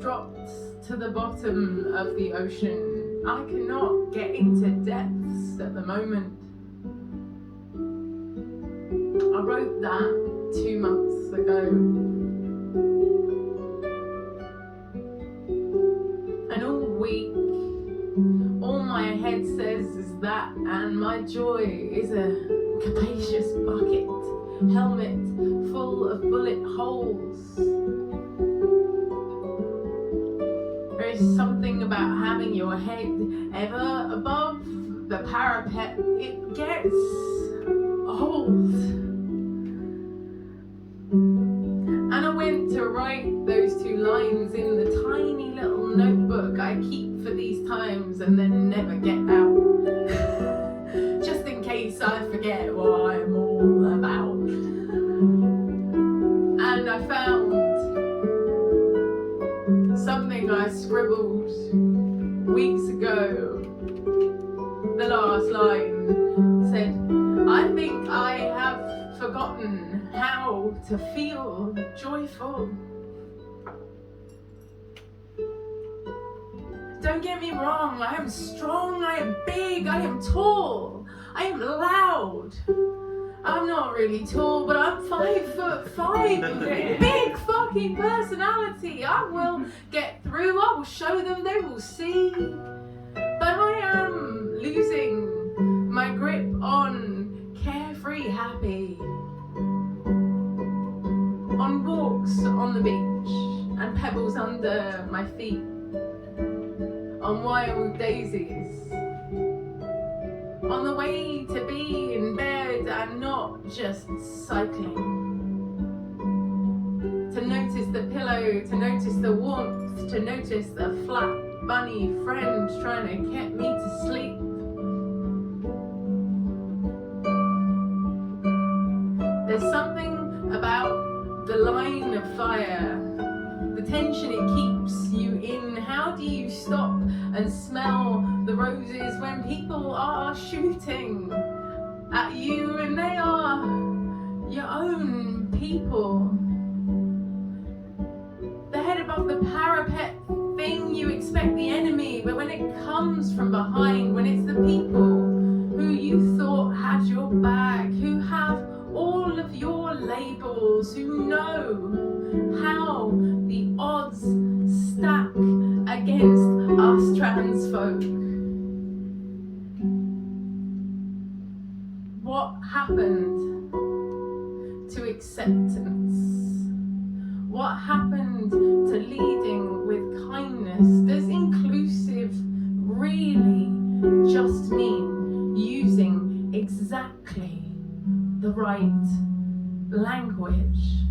dropped to the bottom of the ocean. I cannot get into depths at the moment. I wrote that 2 months ago. And all week, all my head says is that, and my joy is a capacious bucket helmet full of bullet holes. There is something about having your head ever above the parapet. It gets old. And I went to write those 2 lines in the tiny little notebook I keep for these times and then never get out. Just in case I forget what I'm all about. And I found something I scribbled weeks ago. The last line said, I think I have forgotten how to feel joyful. Don't get me wrong, I am strong, I am big, I am tall, I am loud. I'm not really tall, but I'm 5'5" with a big fucking personality. I will get through, I will show them, they will see. But I am losing my grip on carefree happy. On walks on the beach and pebbles under my feet. On wild daisies. On the way to be in bed and not just cycling. To notice the pillow, to notice the warmth, to notice the flat bunny friend trying to get me to sleep. There's something about the line of fire, the tension it keeps you in. How do you stop and smell the roses when people are shooting at you and they are your own people? The head above the parapet thing, you expect the enemy, but when it comes from behind, when it's the people who you thought had your back, who have all of your labels, who know how the odds stack against us trans folk. What happened to acceptance? What happened to leading with kindness? Does inclusive really just mean using exactly the right language?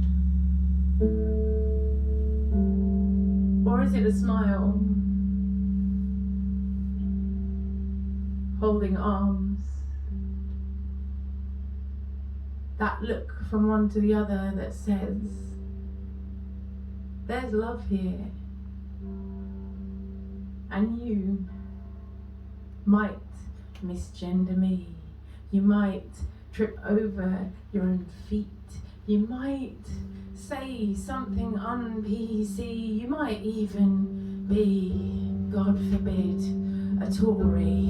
Or is it a smile? Holding arms? That look from one to the other that says, there's love here. And you might misgender me. You might trip over your own feet. You might say something un-PC. You might even be, God forbid, a Tory.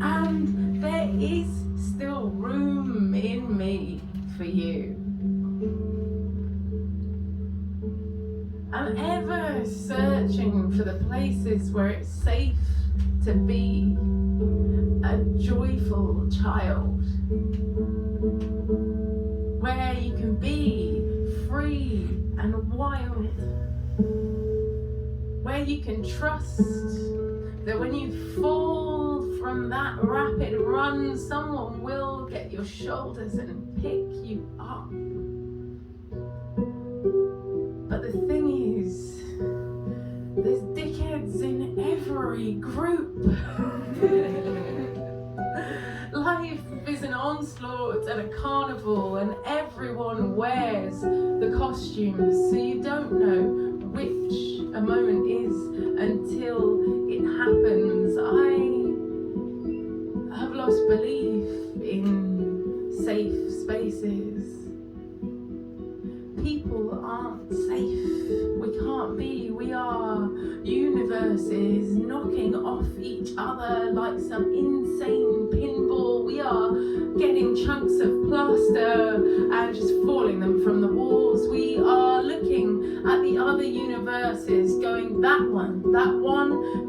And there is still room in me for you. I'm ever searching for the places where it's safe to be a joyful child, where you can be free and wild, where you can trust that when you fall from that rapid run, someone will get your shoulders and pick you up. But the thing is, there's dickheads in every group. Life is an onslaught and a carnival, and everyone wears the costumes, so you don't know which a moment is until it happens. I have lost belief in safe spaces. people aren't safe. We can't be. We are universes knocking off each other like some insane pinball. We are getting chunks of plaster and just falling them from the walls. We are looking at the other universes going, that one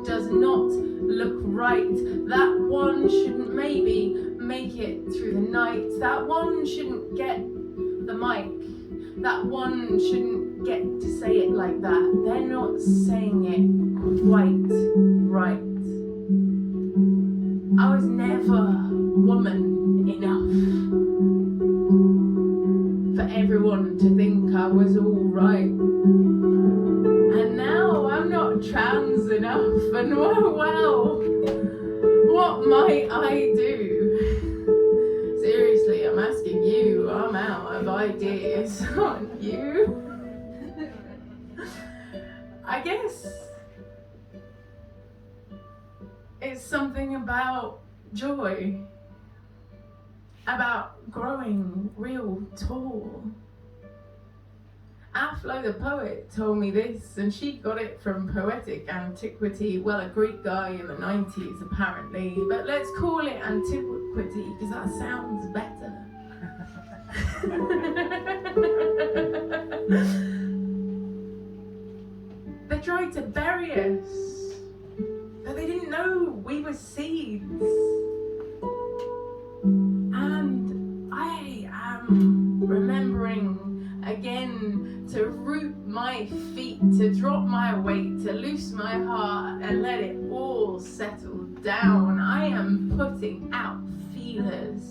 does not look right. That one shouldn't maybe make it through the night. That one shouldn't get the mic. That one shouldn't get to say it like that. They're not saying it quite right. I was never woman enough for everyone to think I was alright. And now I'm not trans enough, and well, what might I do? Seriously, I'm asking you, I'm out of ideas, aren't you? I guess it's something about joy, about growing real tall. Aflo the poet told me this, and she got it from poetic antiquity. Well, a Greek guy in the 90s apparently, but let's call it antiquity because that sounds better. They tried to bury us, but they didn't know we were seeds. And I am remembering again to root my feet, to drop my weight, to loose my heart and let it all settle down. I am putting out feelers.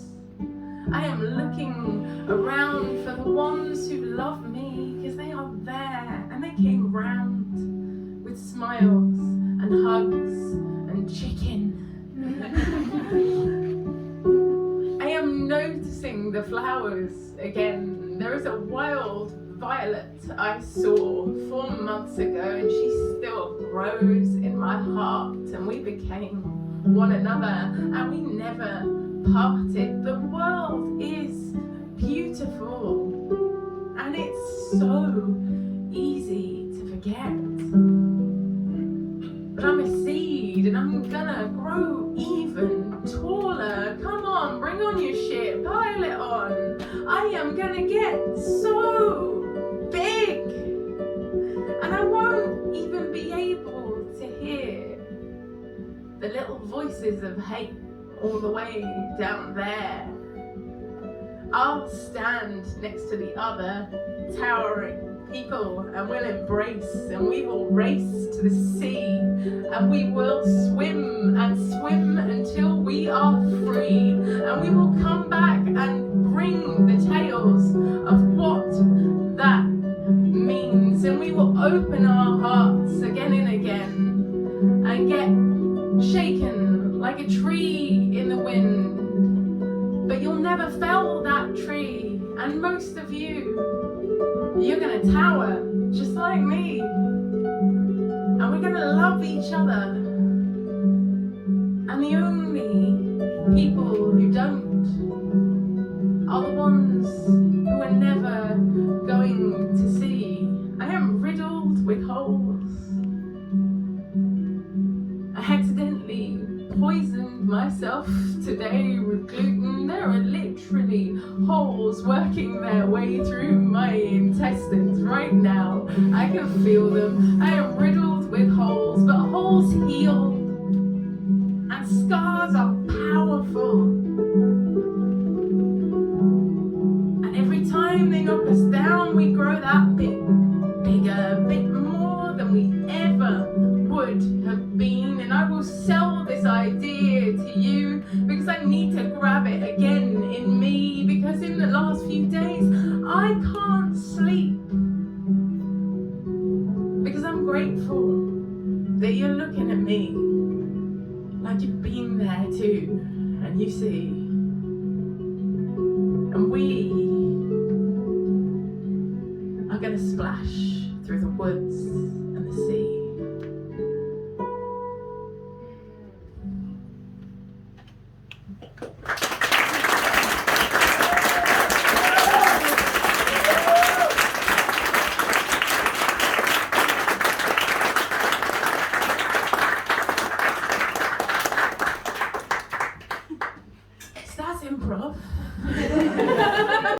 I am looking around for the ones who love me, because they are there and they came round with smiles and hugs and chicken. I am noticing the flowers again. There is a wild violet I saw 4 months ago, and she still grows in my heart, and we became one another and we never parted. The world is beautiful and it's so easy to forget. But I'm a seed and I'm gonna grow even taller. Come on, bring on your shit, pile it on. I am gonna get so big, and I won't even be able to hear the little voices of hate all the way down there. I'll stand next to the other towering people and we'll embrace, and we will race to the sea, and we will swim and swim until we are free, and we will come back and bring the tales of what that means, and we will open our hearts again and again and get shaken like a tree in the wind. But you'll never fell that tree, and most of you're gonna tower just like me, and we're gonna love each other, and the only people who don't are the ones who are never going to see. I am riddled with holes. I accidentally poisoned myself today with gluten. There are literally holes working their way through my intestines right now. I can feel them. I am riddled with holes, but holes heal, and scars are powerful. And every time they knock us down, we grow that bit bigger, a bit more than we ever would have been. And I will sell this idea to you because I need to grab it again in me, because in the last few days I can't sleep, because I'm grateful that you're looking at me like you've been there too, and you see